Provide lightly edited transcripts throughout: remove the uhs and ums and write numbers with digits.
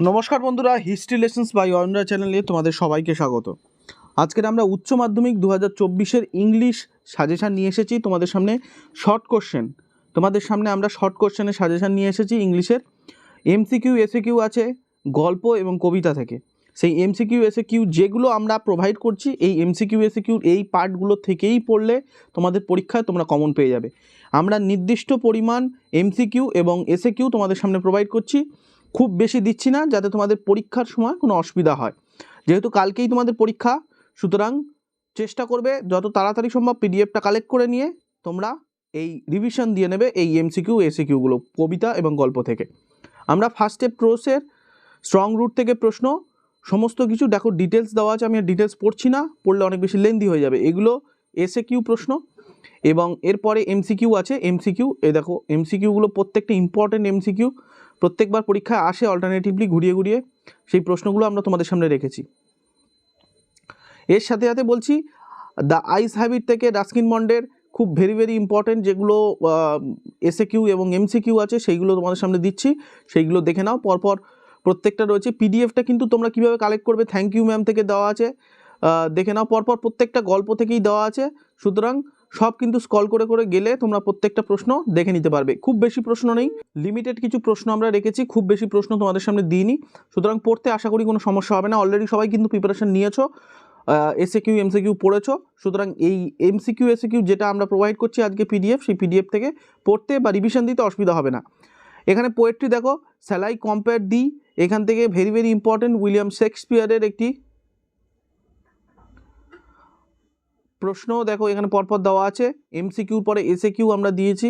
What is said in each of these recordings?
নমস্কার বন্ধুরা, history lessons by অয়নরা চ্যানেলে তোমাদের সবাইকে স্বাগত। আজকের আমরা উচ্চ মাধ্যমিক 2024-এর ইংলিশ সাজেশান নিয়ে এসেছি তোমাদের সামনে। শর্ট কোশ্চেন তোমাদের সামনে আমরা শর্ট কোশ্চেনের সাজেশান নিয়ে এসেছি ইংলিশের। এমসিকিউ এসএকিউ আছে গল্প এবং কবিতা থেকে। সেই এমসিকিউ এসএকিউ যেগুলো আমরা প্রোভাইড করছি, এই এমসিকিউ এসএকিউর এই পার্টগুলো থেকেই পড়লে তোমাদের পরীক্ষায় তোমরা কমন পেয়ে যাবে। আমরা নির্দিষ্ট পরিমাণ এমসিকিউ এবং এসএকিউ তোমাদের সামনে প্রোভাইড করছি, খুব বেশি দিচ্ছি না যাতে তোমাদের পরীক্ষার সময় কোনো অসুবিধা হয়। যেহেতু কালকেই তোমাদের পরীক্ষা, সুতরাং চেষ্টা করবে যত তাড়াতাড়ি সম্ভব পিডিএফটা কালেক্ট করে নিয়ে তোমরা এই রিভিশন দিয়ে নেবে এই এমসিকিউ এসএকিউগুলো কবিতা এবং গল্প থেকে। আমরা ফার্স্টে প্রোসের স্ট্রং রুট থেকে প্রশ্ন সমস্ত কিছু দেখো ডিটেলস দেওয়া আছে, আমি ডিটেলস পড়ছি না, পড়লে অনেক বেশি লেন্দি হয়ে যাবে। এগুলো এসএকিউ প্রশ্ন এবং এরপরে এমসিকিউ আছে। এমসিকিউ দেখো এমসিকিউগুলো প্রত্যেকটা ইম্পর্টেন্ট এমসিকিউ, প্রত্যেকবার পরীক্ষায় আসে অল্টারনেটিভলি ঘুরিয়ে ঘুরিয়ে, সেই প্রশ্নগুলো আমরা তোমাদের সামনে রেখেছি। এর সাথে সাথে বলছি দ্য আইস হ্যাবিট থেকে রাস্কিন বন্ডের খুব ভেরি ইম্পর্টেন্ট যেগুলো এসএকিউ এবং এমসিকিউ আছে সেইগুলো তোমাদের সামনে দিচ্ছি, সেইগুলো দেখে নাও পরপর। প্রত্যেকটা রয়েছে পিডিএফটা, কিন্তু তোমরা কীভাবে কালেক্ট করবে থ্যাংক ইউ ম্যাম থেকে দেওয়া আছে, দেখে নাও পরপর। প্রত্যেকটা গল্প থেকেই দেওয়া আছে, সুতরাং সব কিন্তু স্ক্রল করে করে গেলে তোমরা প্রত্যেকটা প্রশ্ন দেখে নিতে পারবে। খুব বেশি প্রশ্ন নেই, লিমিটেড কিছু প্রশ্ন আমরা রেখেছি, খুব বেশি প্রশ্ন তোমাদের সামনে দিইনি, সুতরাং পড়তে আশা করি কোনো সমস্যা হবে না। অলরেডি সবাই কিন্তু প্রিপারেশন নিয়েছো, এসএকিউ এমসিকিউ পড়েছো, সুতরাং এই এমসিকিউ এসএকিউ যেটা আমরা প্রোভাইড করছি আজকে পিডিএফ, সেই পিডিএফ থেকে পড়তে বা রিভিশন দিতে অসুবিধা হবে না। এখানে পোয়েট্রি দেখো স্যালাই কম্পেয়ার দি, এখান থেকে ভেরি ইম্পর্টেন্ট উইলিয়াম শেক্সপিয়ারের একটি প্রশ্ন দেখো এখানে পরপর দেওয়া আছে। এমসিকিউর পরে এসএকিউ আমরা দিয়েছি,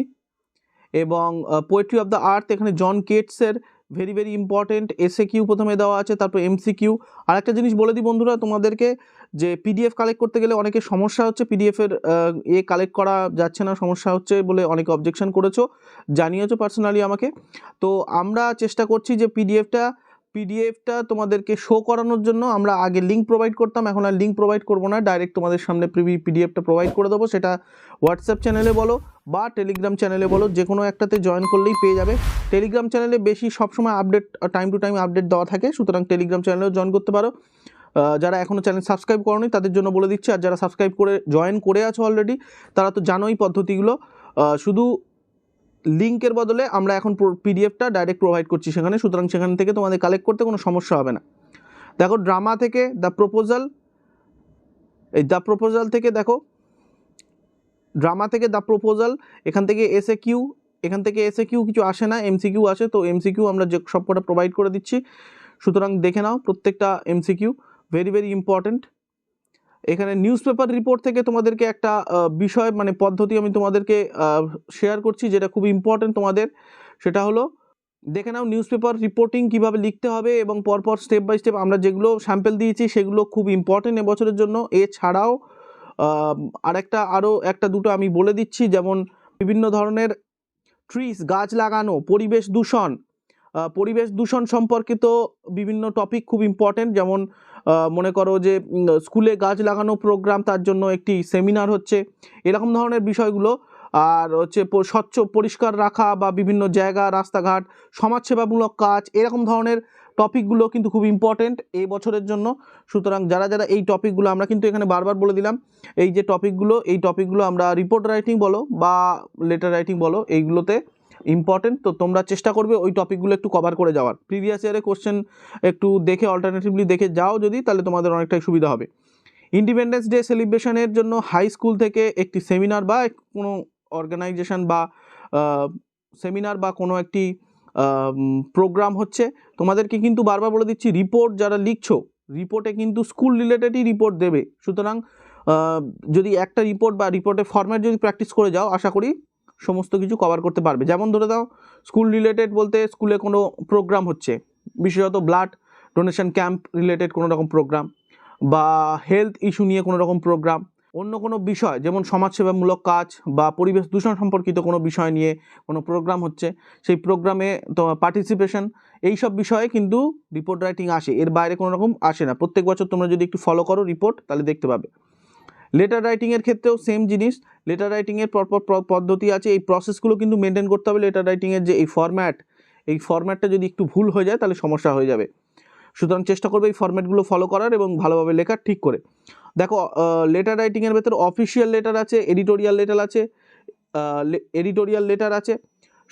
এবং পোয়েট্রি অফ দ্য আর্থ এখানে জন কেটসের ভেরি ইম্পর্টেন্ট এসএকিউ প্রথমে দেওয়া আছে, তারপর এমসিকিউ। আর একটা জিনিস বলে দিই বন্ধুরা তোমাদেরকে, যে পিডিএফ কালেক্ট করতে গেলে অনেকে সমস্যা হচ্ছে, পিডিএফের কালেক্ট করা যাচ্ছে না, সমস্যা হচ্ছে বলে অনেকে অবজেকশন করেছো, জানিয়েছো পার্সোনালি আমাকে। তো আমরা চেষ্টা করছি যে পিডিএফটা তোমাদেরকে শো করানোর জন্য আমরা আগে লিঙ্ক প্রোভাইড করতাম, এখন আর লিঙ্ক প্রোভাইড করবো না, ডাইরেক্ট তোমাদের সামনে পিডিএফটা প্রোভাইড করে দেবো। সেটা হোয়াটসঅ্যাপ চ্যানেলে বলো বা টেলিগ্রাম চ্যানেলে বলো, যে কোনো একটাতে জয়েন করলেই পেয়ে যাবে। টেলিগ্রাম চ্যানেলে বেশি সবসময় update, time to time update দেওয়া থাকে, সুতরাং টেলিগ্রাম চ্যানেলেও জয়েন করতে পারো। যারা এখনও চ্যানেল সাবস্ক্রাইব করোনি তাদের জন্য বলে দিচ্ছি, আর যারা সাবস্ক্রাইব করে জয়েন করে আছো অলরেডি তারা তো জানোই পদ্ধতিগুলো। শুধু লিঙ্কের বদলে আমরা এখন পিডিএফটা ডাইরেক্ট প্রোভাইড করছি সেখানে, সুতরাং সেখান থেকে তোমাদের কালেক্ট করতে কোনো সমস্যা হবে না। দেখো ড্রামা থেকে দ্য প্রপোজাল, এই দ্য প্রপোজাল থেকে দেখো ড্রামা থেকে দ্য প্রপোজাল, এখান থেকে এসএকিউ কিছু আসে না, এমসিকিউ আসে, তো এমসিকিউ আমরা যে সবকটা প্রোভাইড করে দিচ্ছি, সুতরাং দেখে নাও প্রত্যেকটা এমসিকিউ ভেরি ইম্পর্টেন্ট। এখানে নিউজ পেপার রিপোর্ট থেকে তোমাদেরকে একটা বিষয় মানে পদ্ধতি আমি তোমাদেরকে শেয়ার করছি যেটা খুব ইম্পর্টেন্ট তোমাদের, সেটা হলো দেখে নাও নিউজ পেপার রিপোর্টিং কীভাবে লিখতে হবে, এবং পরপর স্টেপ বাই স্টেপ আমরা যেগুলো স্যাম্পল দিয়েছি সেগুলো খুব ইম্পর্টেন্ট এবছরের জন্য। এছাড়াও আরও একটা দুটো আমি বলে দিচ্ছি, যেমন বিভিন্ন ধরনের গাছ লাগানো, পরিবেশ দূষণ সম্পর্কিত বিভিন্ন টপিক খুব ইম্পর্টেন্ট। যেমন মনে করো যে স্কুলে গাছ লাগানো প্রোগ্রাম, তার জন্য একটি সেমিনার হচ্ছে, এরকম ধরনের বিষয়গুলো। আর হচ্ছে স্বচ্ছ পরিষ্কার রাখা বা বিভিন্ন জায়গা রাস্তাঘাট, সমাজসেবামূলক কাজ, এরকম ধরনের টপিকগুলো কিন্তু খুব ইম্পর্টেন্ট এই বছরের জন্য। সুতরাং যারা এই টপিকগুলো আমরা কিন্তু এখানে বারবার বলে দিলাম, এই যে টপিকগুলো আমরা রিপোর্ট রাইটিং বলো বা লেটার রাইটিং বলো, এইগুলোতে ইম্পর্টেন্ট। তো তোমরা চেষ্টা করবে ওই টপিকগুলো একটু কভার করে যাওয়ার, প্রিভিয়াস ইয়ারে কোশ্চেন একটু দেখে অল্টারনেটিভলি দেখে যাও যদি, তাহলে তোমাদের অনেকটাই সুবিধা হবে। ইন্ডিপেন্ডেন্স ডে সেলিব্রেশনের জন্য হাই স্কুল থেকে একটি সেমিনার বা কোনো অর্গানাইজেশন বা সেমিনার বা কোনো একটি প্রোগ্রাম হচ্ছে। তোমাদেরকে কিন্তু বারবার বলে দিচ্ছি, রিপোর্ট যারা লিখছো, রিপোর্টে কিন্তু স্কুল রিলেটেডই রিপোর্ট দেবে, সুতরাং যদি একটা রিপোর্ট বা রিপোর্টের ফরম্যাট যদি প্র্যাকটিস করে যাও, আশা করি সমস্ত কিছু কভার করতে পারবে। যেমন ধরে দাও স্কুল রিলেটেড বলতে স্কুলে কোনো প্রোগ্রাম হচ্ছে, বিশেষত ব্লাড ডোনেশন ক্যাম্প রিলেটেড কোনো রকম প্রোগ্রাম, বা হেলথ ইস্যু নিয়ে কোনো রকম প্রোগ্রাম, অন্য কোনো বিষয় যেমন সমাজসেবামূলক কাজ বা পরিবেশ দূষণ সম্পর্কিত কোনো বিষয় নিয়ে কোনো প্রোগ্রাম হচ্ছে, সেই প্রোগ্রামে তোমার পার্টিসিপেশন, এইসব বিষয়ে কিন্তু রিপোর্ট রাইটিং আসে, এর বাইরে কোনো রকম আসে না। প্রত্যেক বছর তোমরা যদি একটু ফলো করো রিপোর্ট, তাহলে দেখতে পাবে। লেটার রাইটিংয়ের ক্ষেত্রেও সেম জিনিস, লেটার রাইটিংয়ের পরপর পদ্ধতি আছে, এই প্রসেসগুলো কিন্তু মেনটেন করতে হবে। লেটার রাইটিংয়ের যে এই ফরম্যাট, এই ফরম্যাটটা যদি একটু ভুল হয়ে যায় তাহলে সমস্যা হয়ে যাবে। সুতরাং চেষ্টা করবে এই ফরম্যাটগুলো ফলো করার এবং ভালোভাবে লেখার ঠিক করে। দেখো লেটার রাইটিংয়ের ভেতর অফিসিয়াল লেটার আছে, এডিটোরিয়াল লেটার আছে, এডিটোরিয়াল লেটার আছে।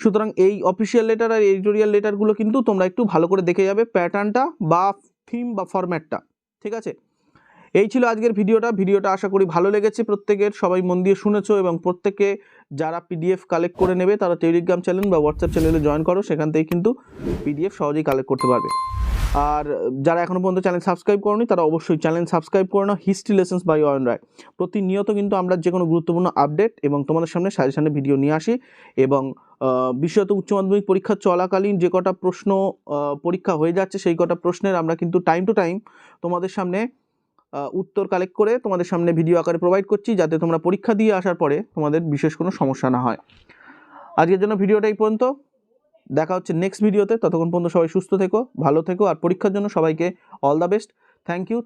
সুতরাং এই অফিসিয়াল লেটার আর এডিটোরিয়াল লেটারগুলো কিন্তু তোমরা একটু ভালো করে দেখে যাবে প্যাটার্নটা বা থিম বা ফরম্যাটটা, ঠিক আছে? এই ছিল আজকের ভিডিওটা আশা করি ভালো লেগেছে প্রত্যেকের, সবাই মন দিয়ে শুনেছো এবং প্রত্যেকে যারা পিডিএফ কালেক্ট করে নেবে তারা টেলিগ্রাম চ্যানেল বা হোয়াটসঅ্যাপ চ্যানেলে জয়েন করো, সেখান থেকে কিন্তু পিডিএফ সহজেই কালেক্ট করতে পারবে। আর যারা এখনও পর্যন্ত চ্যানেল সাবস্ক্রাইব করোনি তারা অবশ্যই চ্যানেল সাবস্ক্রাইব করে নাও। হিস্ট্রি লেসন্স বাই অয়ন রায়। প্রতিনিয়ত কিন্তু আমরা যে কোনো গুরুত্বপূর্ণ আপডেট এবং তোমাদের সামনে সাজেশনের ভিডিও নিয়ে আসি এবং বিশেষত উচ্চ মাধ্যমিক পরীক্ষা চলাকালীন যে কটা প্রশ্ন পরীক্ষা হয়ে যাচ্ছে সেই কটা প্রশ্নের আমরা কিন্তু টাইম টু টাইম তোমাদের সামনে উত্তর কালেক্ট করে তোমাদের সামনে ভিডিও আকারে প্রোভাইড করছি, যাতে তোমরা পরীক্ষা দিয়ে আসার পরে তোমাদের বিশেষ কোনো সমস্যা না হয়। আজকের জন্য ভিডিওটা এই পর্যন্ত, দেখা হচ্ছে নেক্সট ভিডিওতে। ততক্ষণ পর্যন্ত সবাই সুস্থ থেকো, ভালো থেকো, আর পরীক্ষার জন্য সবাইকে all the best. Thank you.